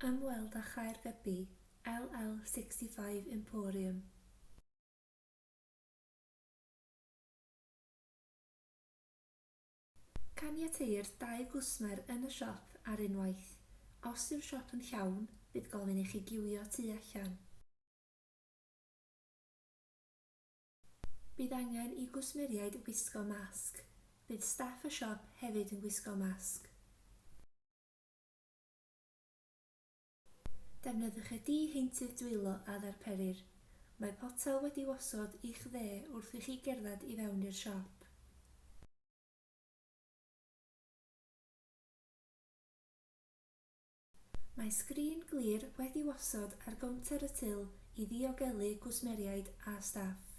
Ymweld â Chaergybi, LL65 Emporium. Caniateir 2 gwsmer yn y siop ar unwaith. Os yw'r siop yn llawn, bydd gofyn i chi giwio tu allan. Bydd angen i gwsmeriaid wisgo masg. Bydd staff y siop hefyd yn gwisgo masg. Defnyddiwch y di-heintydd dwylo a ddarperir. Mae potel wedi wasod i'ch dde wrth i chi gerdded i fewn i'r siop. Mae sgrin glir wedi wasod ar gownter y til i ddiogelu gwsmeriaid a staff.